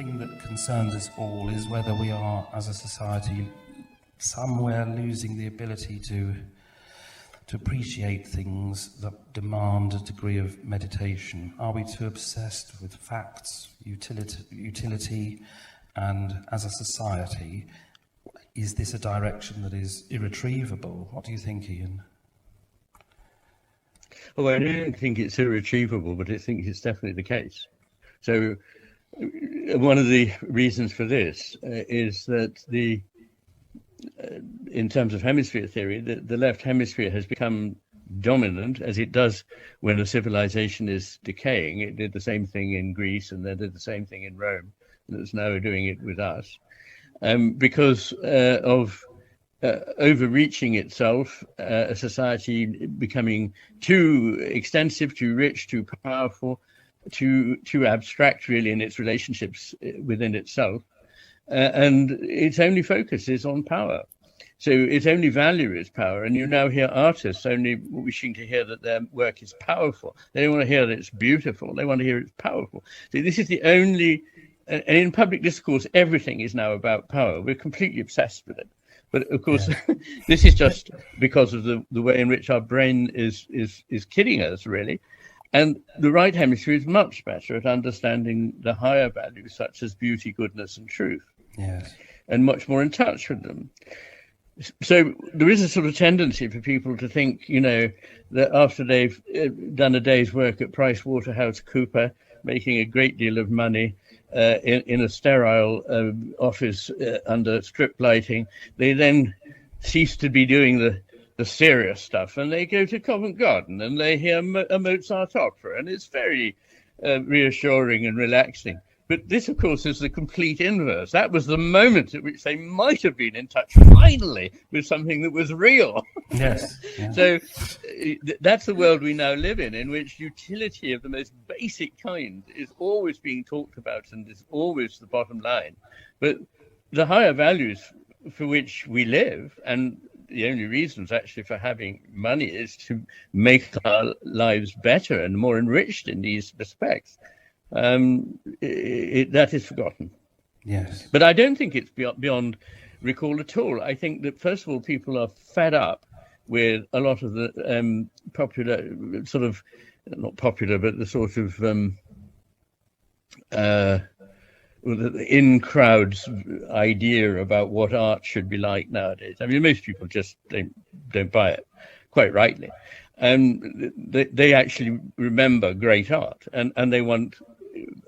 thing that concerns us all is whether we are, as a society, somewhere losing the ability to appreciate things that demand a degree of meditation. Are we too obsessed with facts, utility, and as a society, is this a direction that is irretrievable? What do you think, Iain? Well, I don't think it's irretrievable, but I think it's definitely the case. So one of the reasons for this is that in terms of hemisphere theory, the left hemisphere has become dominant, as it does when a civilization is decaying. It did the same thing in Greece, and they did the same thing in Rome, and it's now doing it with us, because of overreaching itself, a society becoming too extensive, too rich, too powerful, too abstract, really, in its relationships within itself. And its only focus is on power. So its only value is power. And you now hear artists only wishing to hear that their work is powerful. They don't want to hear that it's beautiful. They want to hear it's powerful. So this is the only, and in public discourse, everything is now about power. We're completely obsessed with it. But of course, yeah. This is just because of the way in which our brain is kidding us, really. And the right hemisphere is much better at understanding the higher values, such as beauty, goodness, and truth. Yes. And much more in touch with them. So there is a sort of tendency for people to think, that after they've done a day's work at PricewaterhouseCoopers, making a great deal of money in a sterile office under strip lighting, they then cease to be doing the serious stuff, and they go to Covent Garden and they hear a Mozart opera, and it's very reassuring and relaxing. But this, of course, is the complete inverse. That was the moment at which they might have been in touch, finally, with something that was real. Yes. Yeah. So that's the world we now live in which utility of the most basic kind is always being talked about and is always the bottom line. But the higher values for which we live, and the only reasons actually for having money, is to make our lives better and more enriched in these respects. That is forgotten. Yes. But I don't think it's beyond recall at all. I think that, first of all, people are fed up with a lot of the popular, sort of, not popular, but the sort of in crowds idea about what art should be like nowadays. I mean, most people just don't buy it, quite rightly. And they actually remember great art, and they want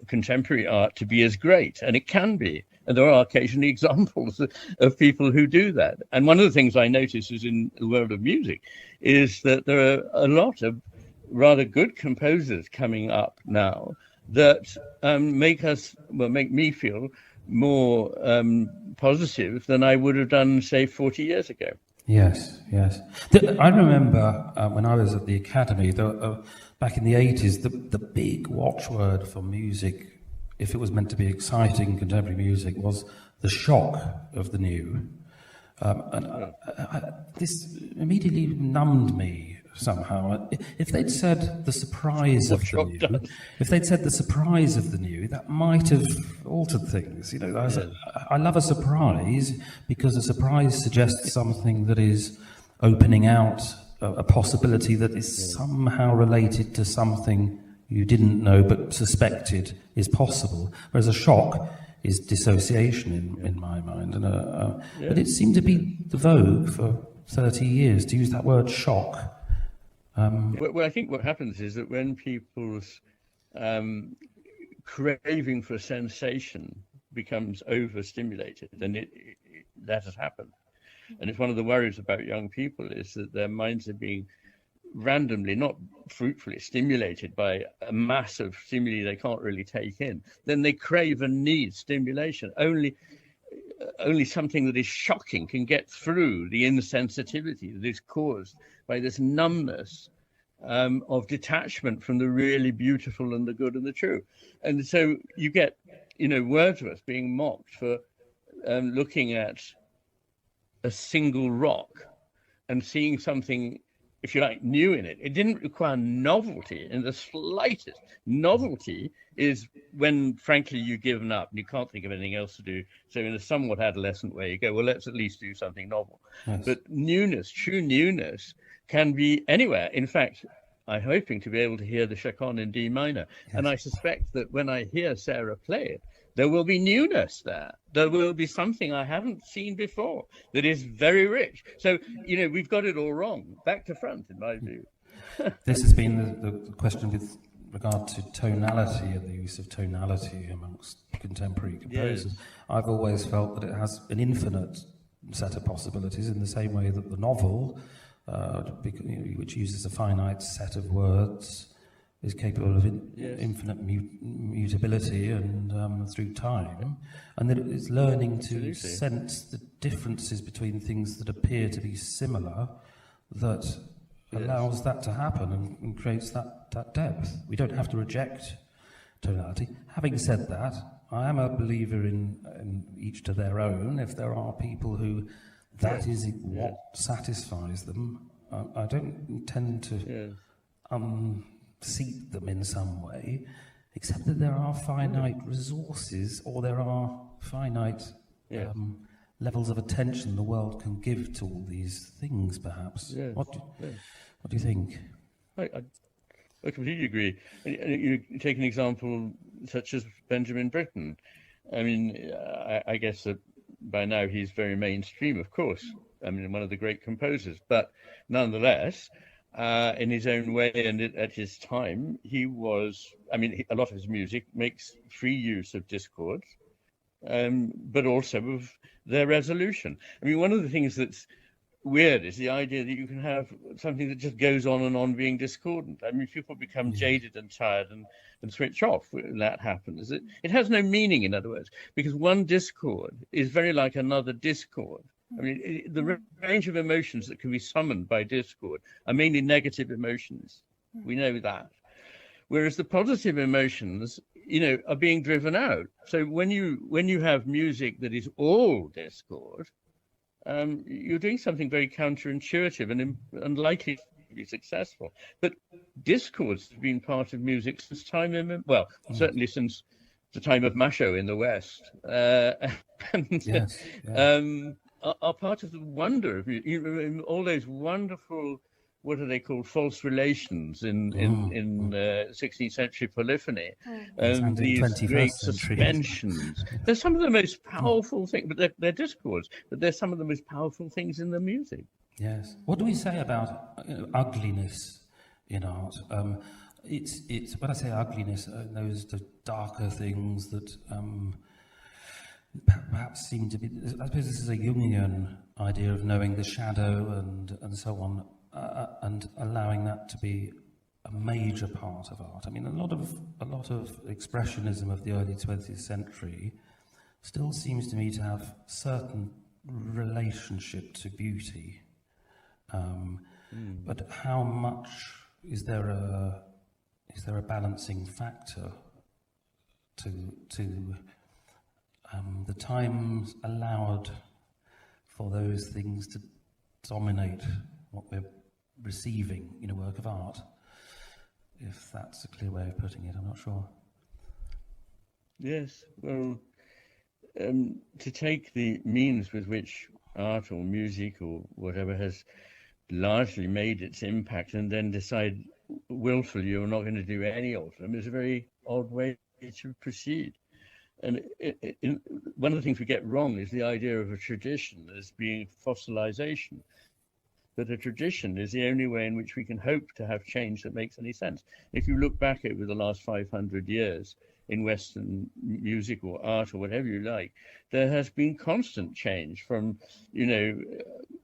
contemporary art to be as great, and it can be. And there are occasionally examples of people who do that. And one of the things I notice is in the world of music is that there are a lot of rather good composers coming up now that make me feel more positive than I would have done, say, 40 years ago. Yes. I remember when I was at the Academy, back in the 80s, the big watchword for music, if it was meant to be exciting contemporary music, was the shock of the new. This immediately numbed me somehow. If they'd said the surprise of the new, that might have altered things. I love a surprise because a surprise suggests something that is opening out a possibility that is somehow related to something you didn't know but suspected is possible. Whereas a shock is dissociation in my mind. But it seemed to be the vogue for 30 years to use that word shock. Well, I think what happens is that when people's craving for sensation becomes overstimulated, then that has happened. And it's one of the worries about young people is that their minds are being randomly, not fruitfully, stimulated by a mass of stimuli they can't really take in. Then they crave and need stimulation. Only something that is shocking can get through the insensitivity that is caused by this numbness of detachment from the really beautiful and the good and the true. And so you get, Wordsworth being mocked for looking at a single rock and seeing something if you like, new in it. It didn't require novelty in the slightest. Novelty is when, frankly, you've given up and you can't think of anything else to do. So in a somewhat adolescent way, you go, well, let's at least do something novel. Yes. But newness, true newness, can be anywhere. In fact, I'm hoping to be able to hear the Chaconne in D minor. Yes. And I suspect that when I hear Sara play it, there will be newness there. There will be something I haven't seen before that is very rich. So, we've got it all wrong, back to front, in my view. This has been the question with regard to tonality and the use of tonality amongst contemporary composers. Yes. I've always felt that it has an infinite set of possibilities in the same way that the novel, which uses a finite set of words, is capable of infinite mutability and through time, and that it's learning to sense the differences between things that appear to be similar that allows that to happen and creates that depth. We don't have to reject tonality. Having said that, I am a believer in each to their own. If there are people who that is what satisfies them, I don't intend to seat them in some way, except that there are finite resources, or there are finite levels of attention the world can give to all these things, perhaps. Yes. What do you think? I completely agree. You take an example such as Benjamin Britten. I mean, I guess that by now he's very mainstream, of course. I mean, one of the great composers, but nonetheless, in his own way and at his time, he was, a lot of his music makes free use of discords, but also of their resolution. I mean, one of the things that's weird is the idea that you can have something that just goes on and on being discordant. I mean, people become jaded and tired and switch off when that happens. It has no meaning, in other words, because one discord is very like another discord. I mean, the range of emotions that can be summoned by discord are mainly negative emotions. We know that. Whereas the positive emotions, are being driven out. So when you have music that is all discord, you're doing something very counterintuitive and unlikely to be successful. But discords have been part of music since time, certainly since the time of Macho in the West. Are part of the wonder of all those wonderful, what are they called, false relations in 16th century polyphony, these great suspensions. They're some of the most powerful things, but they're discords, but they're some of the most powerful things in the music. Yes. What do we say about ugliness in art? It's when I say ugliness, those the darker things that perhaps seem to be. I suppose this is a Jungian idea of knowing the shadow and so on, and allowing that to be a major part of art. I mean, a lot of expressionism of the early 20th century still seems to me to have certain relationship to beauty. But how much is there a balancing factor to the times allowed for those things to dominate what we're receiving in a work of art? If that's a clear way of putting it, I'm not sure. Yes, well, to take the means with which art or music or whatever has largely made its impact and then decide willfully you're not going to do any of them is a very odd way to proceed. And one of the things we get wrong is the idea of a tradition as being fossilization. That a tradition is the only way in which we can hope to have change that makes any sense. If you look back over the last 500 years in Western music or art or whatever you like, there has been constant change from,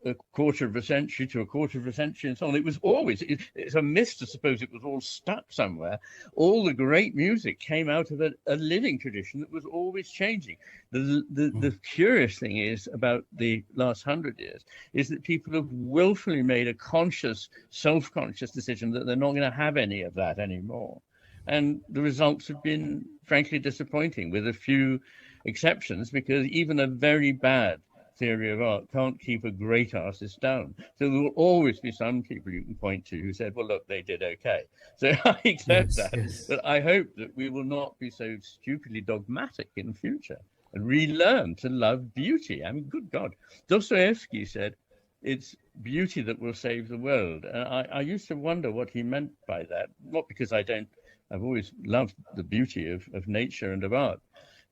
a quarter of a century to a quarter of a century and so on. It was always, it's a myth to suppose it was all stuck somewhere. All the great music came out of a living tradition that was always changing. The curious thing is about the last 100 years is that people have willfully made a conscious, self-conscious decision that they're not going to have any of that anymore. And the results have been, frankly, disappointing, with a few exceptions, because even a very bad theory of art can't keep a great artist down. So there will always be some people you can point to who said, well, look, they did okay. So I accept that. Yes. But I hope that we will not be so stupidly dogmatic in future and relearn to love beauty. I mean, good God. Dostoevsky said, it's beauty that will save the world. And I used to wonder what he meant by that, not because I've always loved the beauty of nature and of art,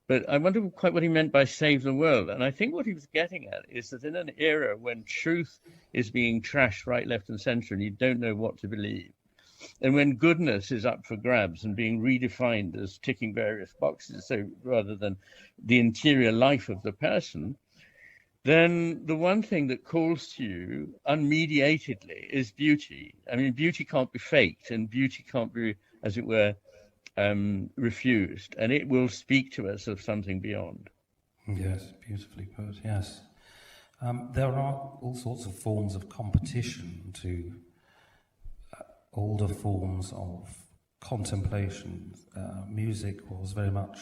but I wonder quite what he meant by save the world. And I think what he was getting at is that in an era when truth is being trashed right, left, and center, and you don't know what to believe, and when goodness is up for grabs and being redefined as ticking various boxes, so rather than the interior life of the person, then the one thing that calls to you unmediatedly is beauty. I mean, beauty can't be faked, and beauty can't be, as it were, refused, and it will speak to us of something beyond. Yes, beautifully put, yes. There are all sorts of forms of competition to older forms of contemplation. Music was very much,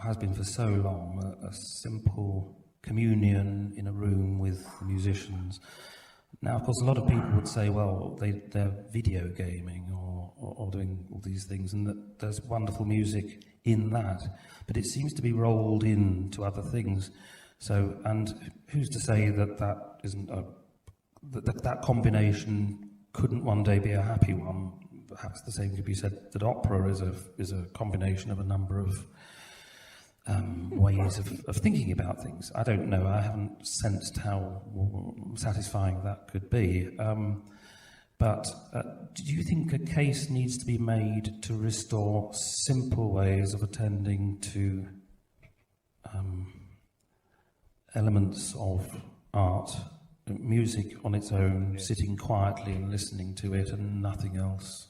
has been for so long, a simple communion in a room with musicians. Now, of course, a lot of people would say, well, they're video gaming or doing all these things, and that there's wonderful music in that, but it seems to be rolled into other things. So, and who's to say that that isn't that combination couldn't one day be a happy one? Perhaps the same could be said that opera is a combination of a number of ways of thinking about things. I don't know, I haven't sensed how satisfying that could be. But do you think a case needs to be made to restore simple ways of attending to elements of art, music on its own, sitting quietly and listening to it and nothing else?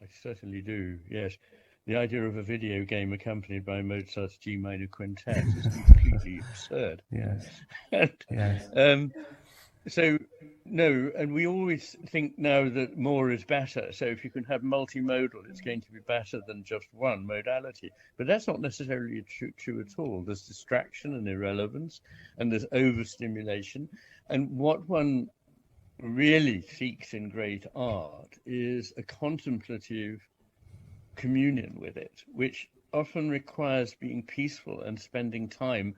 I certainly do, yes. The idea of a video game accompanied by Mozart's G minor quintet is completely absurd. Yes. And, so, no, and we always think now that more is better. So if you can have multimodal, it's going to be better than just one modality. But that's not necessarily true at all. There's distraction and irrelevance, and there's overstimulation. And what one really seeks in great art is a contemplative communion with it, which often requires being peaceful and spending time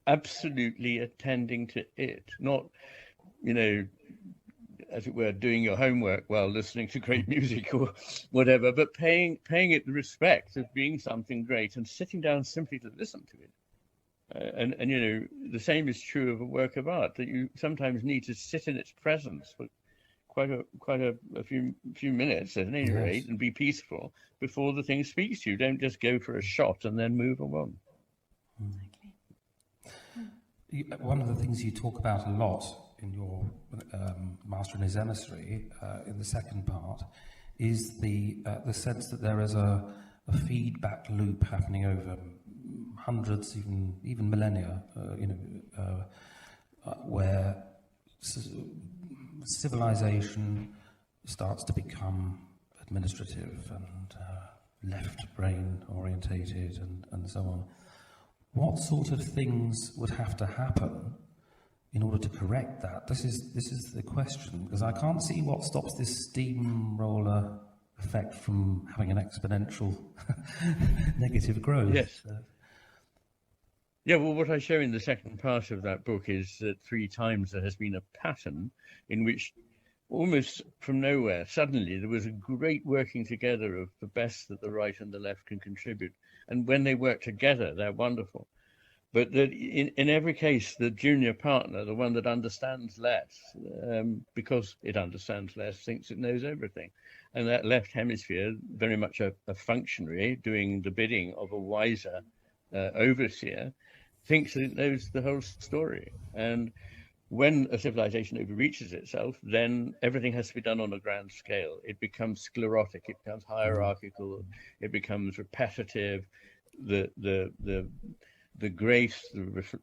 absolutely attending to it, not, you know, as it were, doing your homework while listening to great music or whatever, but paying it the respect of being something great and sitting down simply to listen to it. And you know, the same is true of a work of art, that you sometimes need to sit in its presence for quite a few minutes at any rate, and be peaceful before the thing speaks to you. Don't just go for a shot and then move on. One of the things you talk about a lot in your Master in His Emissary, in the second part, is the sense that there is a feedback loop happening over hundreds, even millennia, where civilization starts to become administrative and left brain orientated and so on. What sort of things would have to happen in order to correct that? This is the question, because I can't see what stops this steamroller effect from having an exponential negative growth. Yes. Yeah, well, what I show in the second part of that book is that 3 times there has been a pattern in which almost from nowhere, suddenly there was a great working together of the best that the right and the left can contribute. And when they work together, they're wonderful. But that in every case, the junior partner, the one that understands less, because it understands less, thinks it knows everything. And that left hemisphere, very much a functionary doing the bidding of a wiser overseer, thinks that it knows the whole story. And when a civilization overreaches itself, then everything has to be done on a grand scale. It becomes sclerotic, it becomes hierarchical, it becomes repetitive. The grace,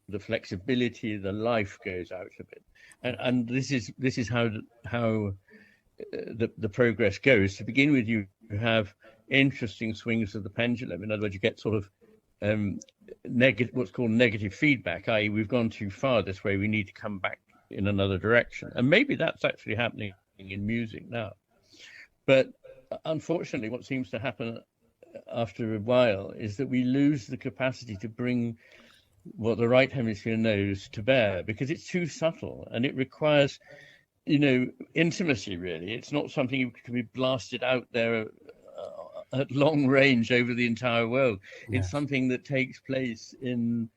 the flexibility, the life goes out of it. And this is how the progress goes. To begin with, you have interesting swings of the pendulum. In other words, you get sort of what's called negative feedback, i.e. we've gone too far this way, we need to come back in another direction. And maybe that's actually happening in music now. But unfortunately, what seems to happen after a while is that we lose the capacity to bring what the right hemisphere knows to bear, because it's too subtle and it requires, intimacy, really. It's not something you can be blasted out there at long range over the entire world. Yes. It's something that takes place in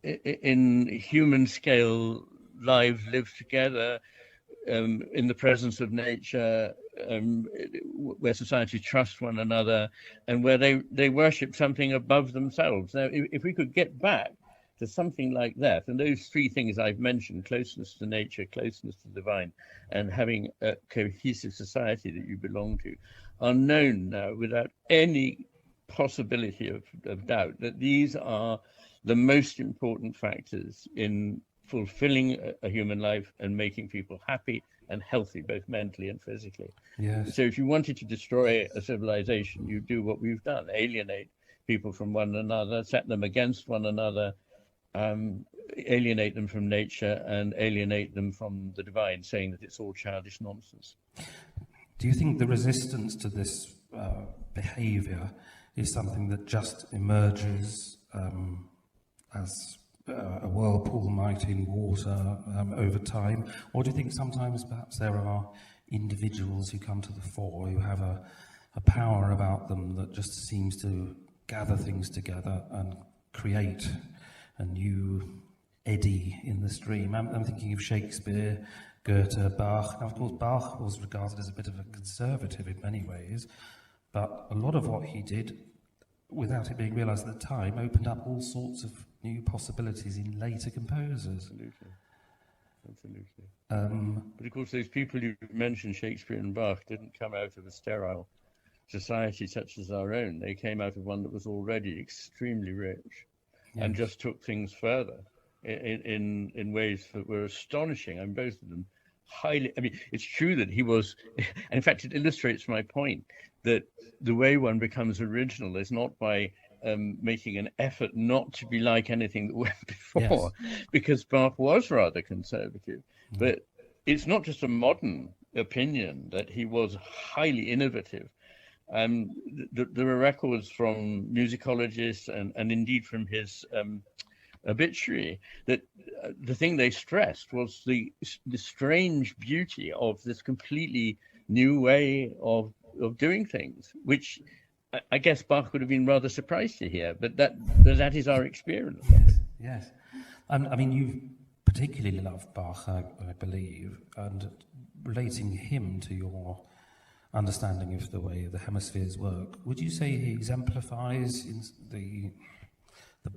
human scale lives lived together, in the presence of nature, where society trusts one another, and where they worship something above themselves. Now, if we could get back to something like that, and those three things I've mentioned, closeness to nature, closeness to the divine, and having a cohesive society that you belong to, are known now without any possibility of doubt that these are the most important factors in fulfilling a human life and making people happy and healthy, both mentally and physically. Yes. So if you wanted to destroy a civilization, you do what we've done: alienate people from one another, set them against one another, alienate them from nature, and alienate them from the divine, saying that it's all childish nonsense. Do you think the resistance to this behavior is something that just emerges as a whirlpool might in water over time? Or do you think sometimes perhaps there are individuals who come to the fore who have a power about them that just seems to gather things together and create a new eddy in the stream? I'm thinking of Shakespeare, Goethe, Bach. Now, of course, Bach was regarded as a bit of a conservative in many ways, but a lot of what he did, without it being realised at the time, opened up all sorts of new possibilities in later composers. Absolutely. But of course, those people you mentioned, Shakespeare and Bach, didn't come out of a sterile society such as our own. They came out of one that was already extremely rich, yes, and just took things further in ways that were astonishing. And both of them highly, it's true that he was, and in fact, it illustrates my point that the way one becomes original is not by making an effort not to be like anything that went before, yes, because Bach was rather conservative. But it's not just a modern opinion that he was highly innovative. There are records from musicologists and indeed from his obituary that the thing they stressed was the strange beauty of this completely new way of doing things, which I guess Bach would have been rather surprised to hear, but that is our experience. Yes. You particularly love Bach, I believe, and relating him to your understanding of the way the hemispheres work, would you say he exemplifies in the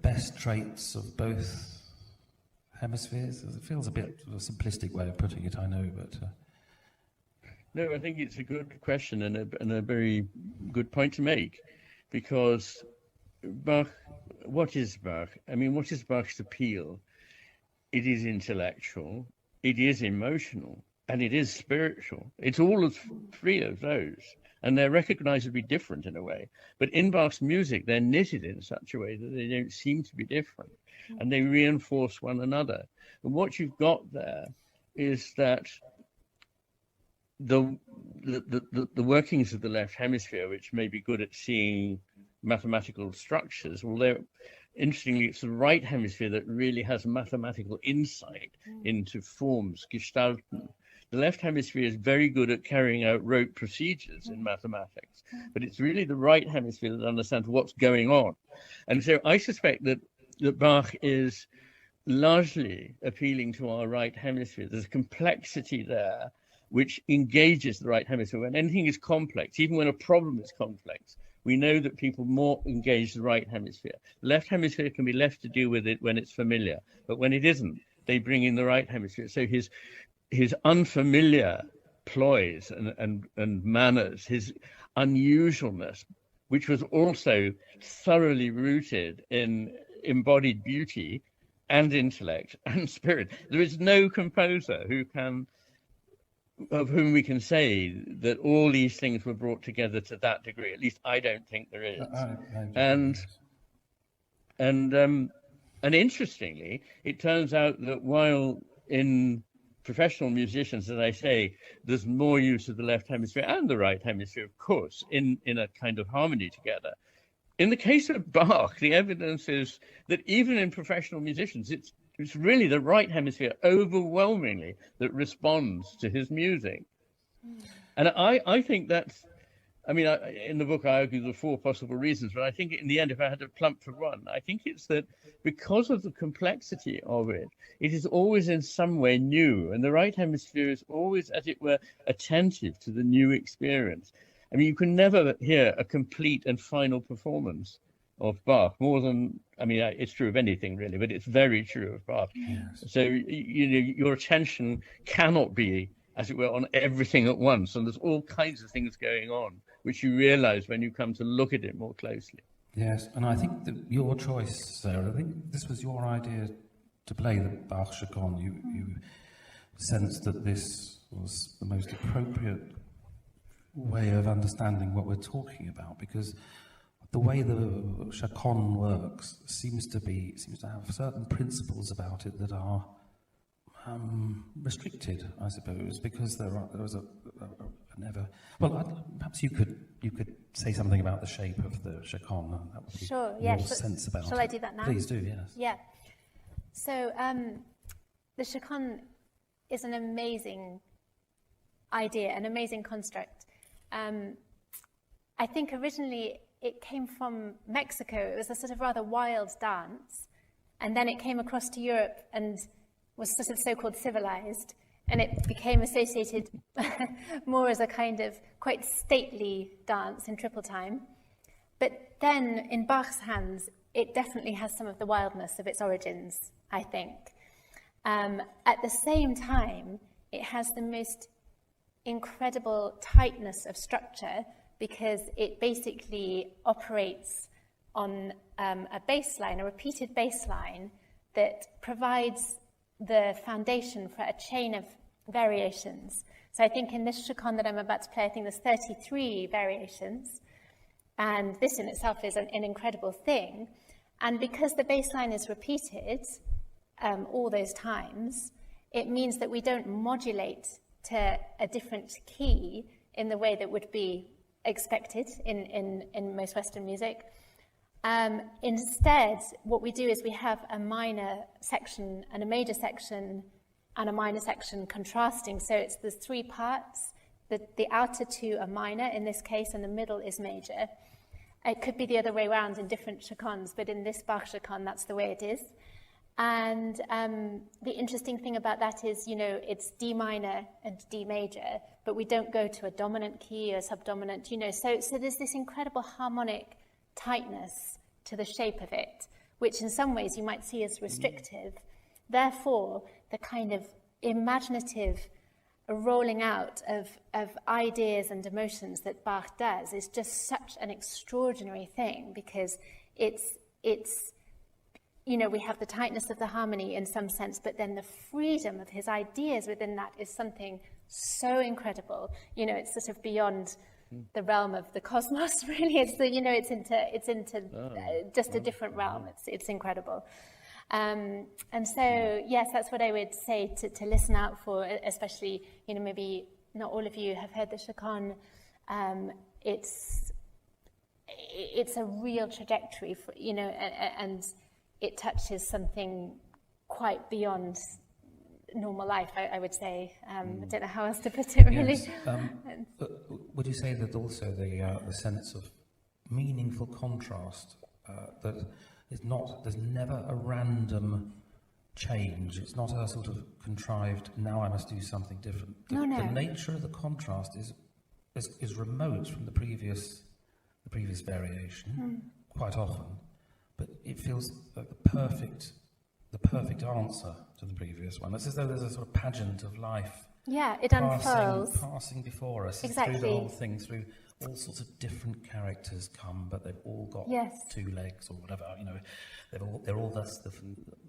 best traits of both hemispheres? It feels a bit of a simplistic way of putting it, I know, but... No, I think it's a good question and a very good point to make, because Bach, what is Bach? What is Bach's appeal? It is intellectual, it is emotional, and it is spiritual. It's all of three of those, and they're recognizably different in a way. But in Bach's music, they're knitted in such a way that they don't seem to be different, and they reinforce one another. And what you've got there is that the workings of the left hemisphere, which may be good at seeing mathematical structures, well, interestingly, it's the right hemisphere that really has mathematical insight into forms, gestalten. The left hemisphere is very good at carrying out rote procedures in mathematics, but it's really the right hemisphere that understands what's going on. And so I suspect that Bach is largely appealing to our right hemisphere. There's complexity there which engages the right hemisphere. When anything is complex, even when a problem is complex, we know that people more engage the right hemisphere. The left hemisphere can be left to deal with it when it's familiar, but when it isn't, they bring in the right hemisphere. So his unfamiliar ploys and manners, his unusualness, which was also thoroughly rooted in embodied beauty and intellect and spirit. There is no composer of whom we can say that all these things were brought together to that degree. At least I don't think there is. And interestingly, it turns out that while in professional musicians, as I say, there's more use of the left hemisphere and the right hemisphere, of course, in a kind of harmony together. In the case of Bach, the evidence is that even in professional musicians, it's really the right hemisphere overwhelmingly that responds to his music. And I think that's, I mean, in the book, I argue the 4 possible reasons, but I think in the end, if I had to plump for one, I think it's that because of the complexity of it, it is always in some way new. And the right hemisphere is always, as it were, attentive to the new experience. I mean, you can never hear a complete and final performance of Bach more than, I mean, it's true of anything really, but it's very true of Bach. Yes. So, you know, your attention cannot be, as it were, on everything at once. And there's all kinds of things going on, which you realize when you come to look at it more closely. Yes, and I think that your choice, Sarah, I think this was your idea to play the Bach Chaconne. You sensed that this was the most appropriate way of understanding what we're talking about, because the way the Chaconne works seems to have certain principles about it that are restricted, I suppose, because there was a never. Well, perhaps you could say something about the shape of the Chaconne. That would be Sure. Yeah. your sense about Shall it. I do that now? Please do. Yes. Yeah. So the Chaconne is an amazing idea, an amazing construct. I think originally it came from Mexico. It was a sort of rather wild dance, and then it came across to Europe and was sort of so-called civilized, and it became associated more as a kind of quite stately dance in triple time. But then in Bach's hands, it definitely has some of the wildness of its origins, I think. At the same time, it has the most incredible tightness of structure, because it basically operates on a bass line, a repeated bass line that provides the foundation for a chain of variations. So I think in this Chaconne that I'm about to play, I think there's 33 variations, and this in itself is an incredible thing. And because the bass line is repeated all those times, it means that we don't modulate to a different key in the way that would be expected in most Western music. Instead, what we do is we have a minor section and a major section and a minor section contrasting. So there's 3 parts. The outer 2 are minor in this case, and the middle is major. It could be the other way around in different chaconnes, but in this Bach chaconne, that's the way it is. And the interesting thing about that is, you know, it's D minor and D major, but we don't go to a dominant key or subdominant, you know. So there's this incredible harmonic tightness to the shape of it, which in some ways you might see as restrictive. Therefore, the kind of imaginative rolling out of ideas and emotions that Bach does is just such an extraordinary thing, because it's you know, we have the tightness of the harmony in some sense, but then the freedom of his ideas within that is something so incredible. You know, it's sort of beyond the realm of the cosmos, really. It's the, you know, it's into just a different realm. It's incredible. And so, yes, that's what I would say to listen out for, especially, you know, maybe not all of you have heard the Chaconne. It's a real trajectory, for, you know, and it touches something quite beyond normal life, I would say. I don't know how else to put it, really. Yes. Would you say that also the sense of meaningful contrast, that there's never a random change, it's not a sort of contrived, now I must do something different. No. The nature of the contrast is remote from the previous variation, quite often, but it feels like the perfect answer to the previous one. It's as though there's a sort of pageant of life. Yeah, it unfurls. Passing before us. Exactly. Through the whole thing, through all sorts of different characters come, but they've all got 2 legs or whatever. You know, they're all thus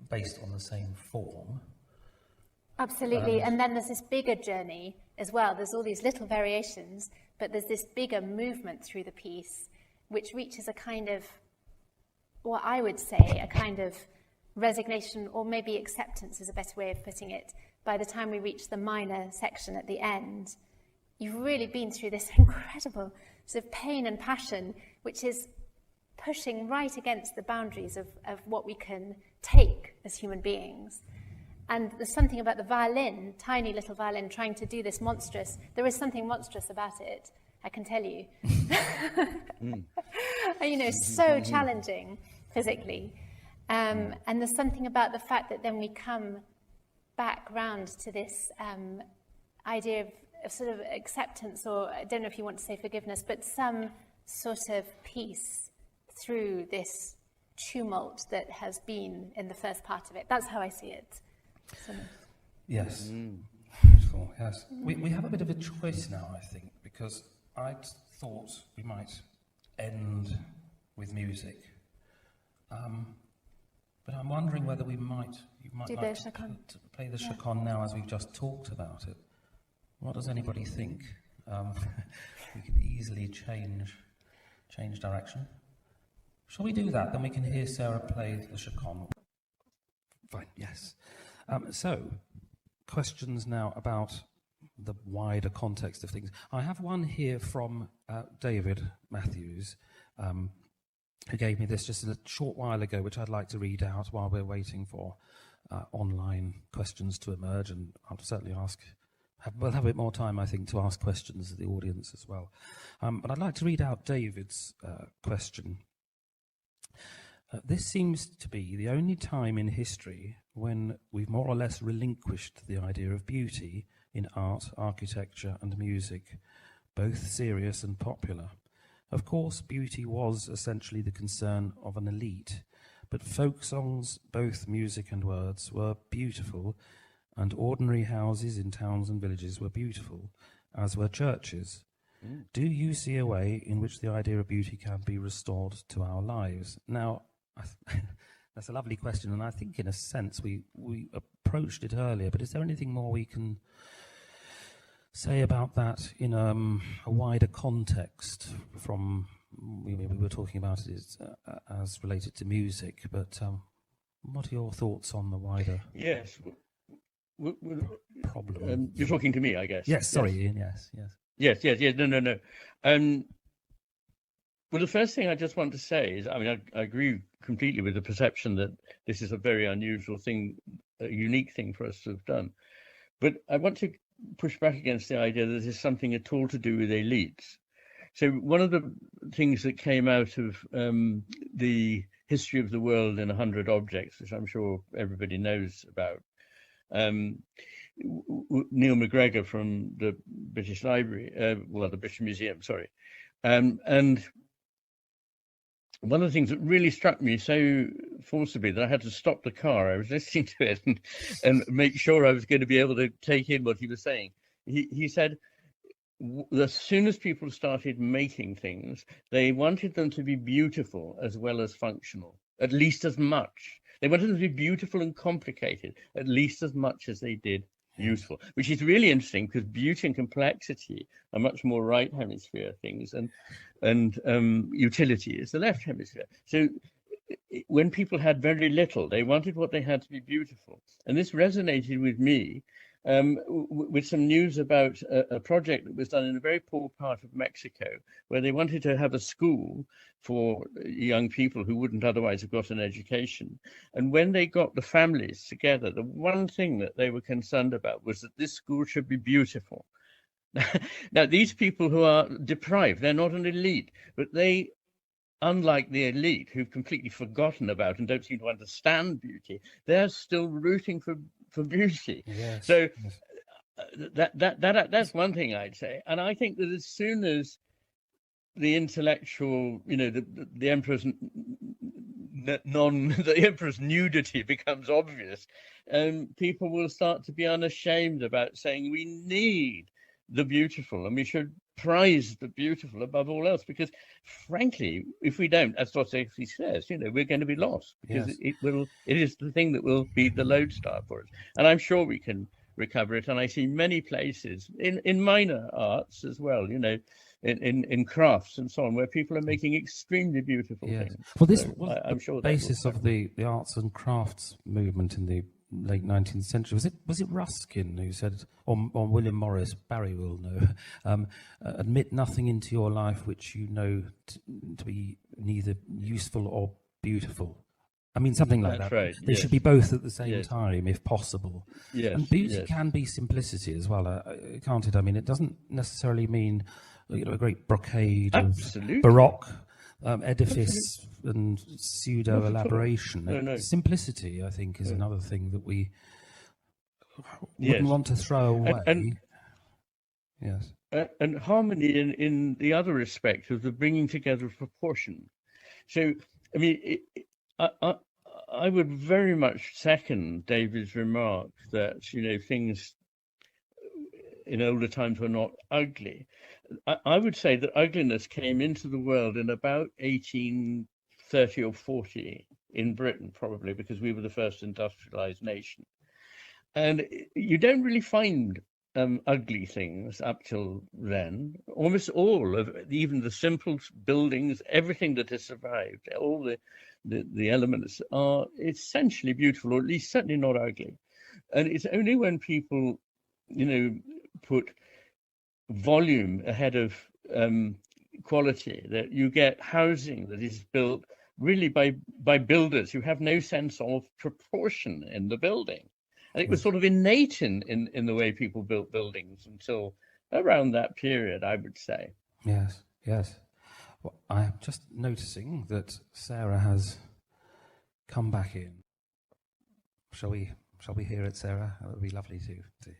based on the same form. Absolutely, and then there's this bigger journey as well. There's all these little variations, but there's this bigger movement through the piece, which reaches a kind of what I would say, a kind of resignation, or maybe acceptance is a better way of putting it. By the time we reach the minor section at the end, you've really been through this incredible sort of pain and passion, which is pushing right against the boundaries of what we can take as human beings. And there's something about the violin, tiny little violin, trying to do this monstrous. There is something monstrous about it, I can tell you. You know, so challenging physically. And there's something about the fact that then we come back round to this idea of sort of acceptance, or I don't know if you want to say forgiveness, but some sort of peace through this tumult that has been in the first part of it. That's how I see it. So. Yes. Beautiful, yes. We have a bit of a choice now, I think, because I thought we might end with music. But I'm wondering whether you might Do like the Chaconne. to play the Chaconne now, as we've just talked about it. What does anybody think? We could easily change direction. Shall we do that? Then we can hear Sarah play the Chaconne. Fine, yes. So, questions now about the wider context of things. I have one here from David Matthews, who gave me this just a short while ago, which I'd like to read out while we're waiting for online questions to emerge, and I'll certainly we'll have a bit more time, I think, to ask questions of the audience as well. But I'd like to read out David's question. This seems to be the only time in history when we've more or less relinquished the idea of beauty in art, architecture and music, both serious and popular. Of course, beauty was essentially the concern of an elite, but folk songs, both music and words, were beautiful, and ordinary houses in towns and villages were beautiful, as were churches. Do you see a way in which the idea of beauty can be restored to our lives? Now, that's a lovely question, and I think in a sense we approached it earlier, but is there anything more we can say about that in a wider context from, we were talking about it as related to music, but what are your thoughts on the wider problem? You're talking to me, I guess. Yes, sorry, Ian, yes. Yes, no. Well, the first thing I just want to say is, I mean, I agree completely with the perception that this is a very unusual thing, a unique thing for us to have done. But I want to push back against the idea that this is something at all to do with elites. So one of the things that came out of the history of the world in 100 objects, which I'm sure everybody knows about, Neil McGregor from the British Library, the British Museum, sorry. And one of the things that really struck me so forcibly that I had to stop the car, I was listening to it and make sure I was going to be able to take in what he was saying. He said, as soon as people started making things, they wanted them to be beautiful as well as functional, at least as much. They wanted them to be beautiful and complicated, at least as much as they did useful, which is really interesting because beauty and complexity are much more right hemisphere things, and utility is the left hemisphere. So when people had very little, they wanted what they had to be beautiful. And this resonated with me with some news about a project that was done in a very poor part of Mexico, where they wanted to have a school for young people who wouldn't otherwise have got an education. And when they got the families together, the one thing that they were concerned about was that this school should be beautiful. Now, these people who are deprived, they're not an elite, but they, unlike the elite who've completely forgotten about and don't seem to understand beauty, they're still rooting for beauty. Yes. So that's one thing I'd say. And I think that as soon as the intellectual, the emperor's the emperor's nudity becomes obvious, people will start to be unashamed about saying we need the beautiful and we should prize the beautiful above all else, because frankly, if we don't, as Dostoevsky says, we're going to be lost, because it is the thing that will be the lodestar for us. And I'm sure we can recover it. And I see many places in minor arts as well, you know, in crafts and so on, where people are making extremely beautiful things. Well, this So was I'm the sure basis of the arts and crafts movement in the late 19th century. Was it Ruskin who said, or William Morris, Barry will know, admit nothing into your life which you know to be neither useful or beautiful. I mean, something like That's that. right, They yes. should be both at the same Yes. time, if possible. Yes, And beauty yes. can be simplicity as well, can't it? I mean, it doesn't necessarily mean, you know, a great brocade Absolutely. of Baroque edifice and pseudo elaboration. No. Simplicity, I think, is another thing that we wouldn't Yes. want to throw away. Yes. And harmony in the other respect of the bringing together of proportion. So, I mean, I would very much second David's remark that, you know, things in older times were not ugly. I would say that ugliness came into the world in about 1830 or 40 in Britain, probably because we were the first industrialized nation. And you don't really find ugly things up till then. Almost all of even the simple buildings, everything that has survived, all the elements are essentially beautiful, or at least certainly not ugly. And it's only when people, you know, put volume ahead of quality that you get housing that is built really by builders who have no sense of proportion in the building. And it was sort of innate in the way people built buildings until around that period, I would say. Yes, yes. Well, I am just noticing that Sarah has come back in. Shall we hear it, Sarah? It would be lovely to hear it.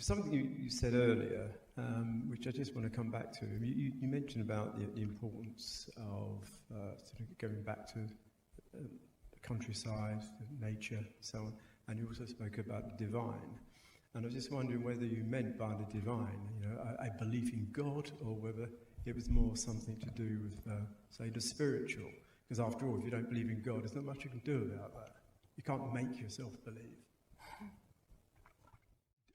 something you said earlier, which I just want to come back to. You mentioned about the importance of sort of going back to the countryside, nature, so on, and you also spoke about the divine. And I was just wondering whether you meant by the divine, a belief in God, or whether it was more something to do with, say, the spiritual. Because after all, if you don't believe in God, there's not much you can do about that. You can't make yourself believe.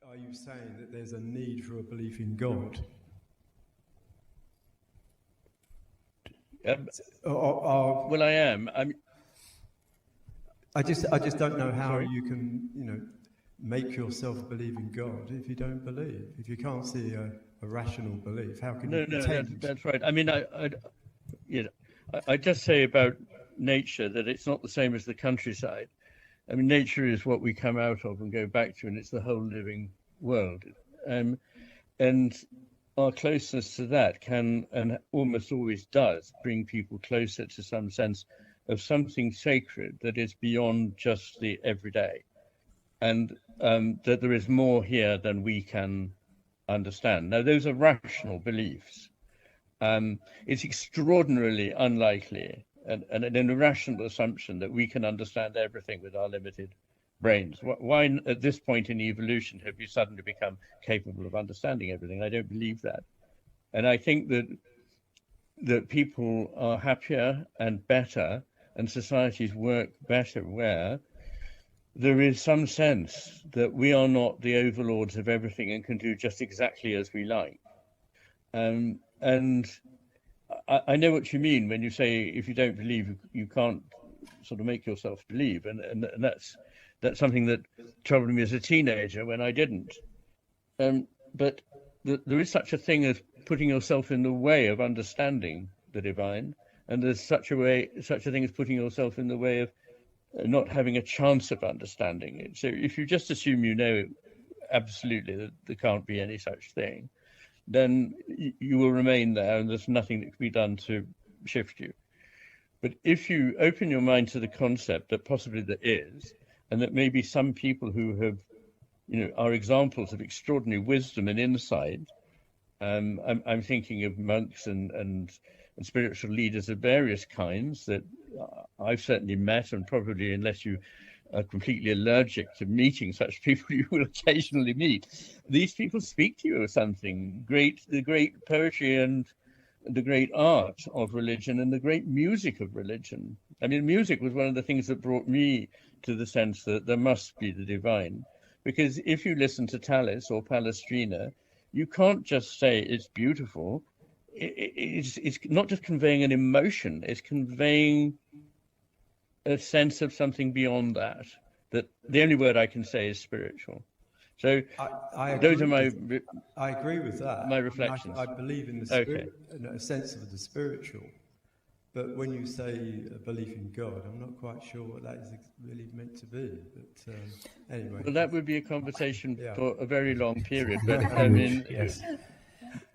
Are you saying that there's a need for a belief in God? Well, I am. I just don't know how you can, make yourself believe in God if you don't believe. If you can't see a rational belief, how can you pretend? That's right. I mean, I just say about nature that it's not the same as the countryside. I mean, nature is what we come out of and go back to, and it's the whole living world. And our closeness to that can, and almost always does, bring people closer to some sense of something sacred that is beyond just the everyday. And that there is more here than we can understand. Now, those are rational beliefs. It's extraordinarily unlikely and an irrational assumption that we can understand everything with our limited brains. Why, at this point in evolution, have you suddenly become capable of understanding everything? I don't believe that. And I think that people are happier and better, and societies work better where there is some sense that we are not the overlords of everything and can do just exactly as we like. And I know what you mean when you say if you don't believe, you can't sort of make yourself believe, and that's something that troubled me as a teenager when I didn't. But there is such a thing as putting yourself in the way of understanding the divine, and there's such a thing as putting yourself in the way of not having a chance of understanding it. So if you just assume absolutely that there can't be any such thing, then you will remain there and there's nothing that can be done to shift you. But if you open your mind to the concept that possibly there is, and that maybe some people who have, are examples of extraordinary wisdom and insight, I'm thinking of monks and spiritual leaders of various kinds that I've certainly met, and probably unless you are completely allergic to meeting such people, you will occasionally meet. These people speak to you of something great, the great poetry and the great art of religion and the great music of religion. I mean, music was one of the things that brought me to the sense that there must be the divine. Because if you listen to Tallis or Palestrina, you can't just say it's beautiful. It's not just conveying an emotion, it's conveying a sense of something beyond that. That the only word I can say is spiritual. So those are my. I agree with that. My reflections. I believe in the spirit, in a sense of the spiritual. But when you say a belief in God, I'm not quite sure what that is really meant to be. But anyway. Well, that would be a conversation for a very long period. But I mean, yes.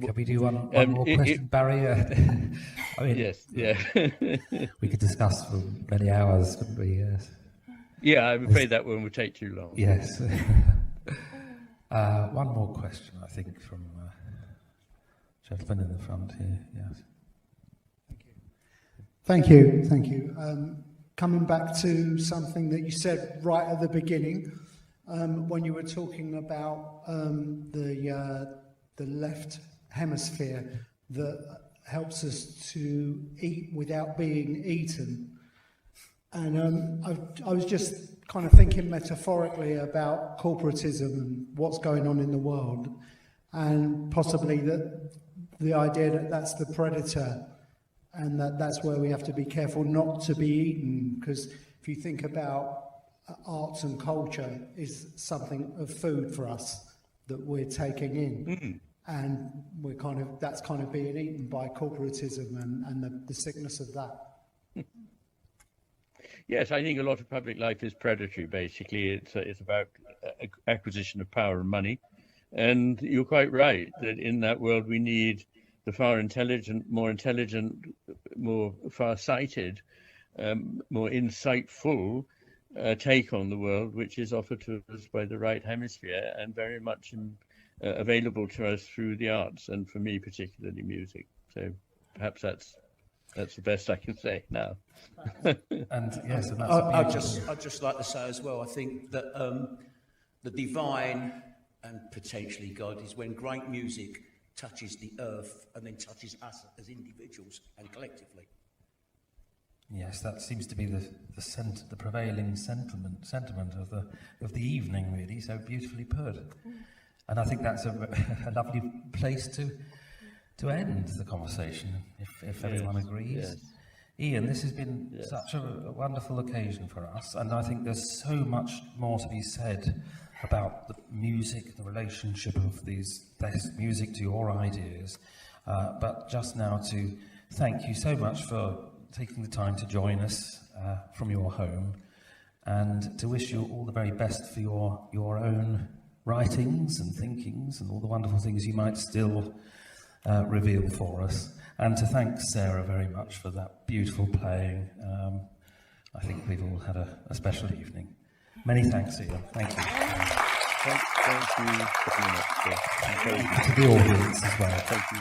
Can we do one more question, Barry? I mean, yes, yeah. We could discuss for many hours, couldn't we? Yes. Yeah, I'm afraid that one would take too long. Yes. One more question, I think, from gentleman in the front here. Yes. Thank you. Thank you. Coming back to something that you said right at the beginning, when you were talking about the left hemisphere that helps us to eat without being eaten. And I was just kind of thinking metaphorically about corporatism and what's going on in the world, and possibly that the idea that that's the predator and that's where we have to be careful not to be eaten, because if you think about arts and culture is something of food for us that we're taking in. Mm-hmm. And that's kind of being eaten by corporatism and the sickness of that. Yes, I think a lot of public life is predatory. Basically, it's about acquisition of power and money, and you're quite right that in that world we need the more intelligent, more far-sighted, more insightful take on the world, which is offered to us by the right hemisphere and very much available to us through the arts, and for me particularly music. So perhaps that's the best I can say now. And yes, and that's I'd just like to say as well, I think that the divine and potentially God is when great music touches the earth and then touches us as individuals and collectively. Yes, that seems to be the prevailing sentiment of the evening, really. So beautifully put, and I think that's a lovely place to end the conversation, if everyone agrees. Yes. Ian, this has been such a wonderful occasion for us, and I think there's so much more to be said about the music, the relationship of this music to your ideas. But just now to thank you so much for taking the time to join us from your home, and to wish you all the very best for your own writings and thinkings and all the wonderful things you might still reveal for us. And to thank Sarah very much for that beautiful playing. I think we've all had a special evening. Many thanks, Ian. Thank you. Thank you very much. To the audience as well. Thank you.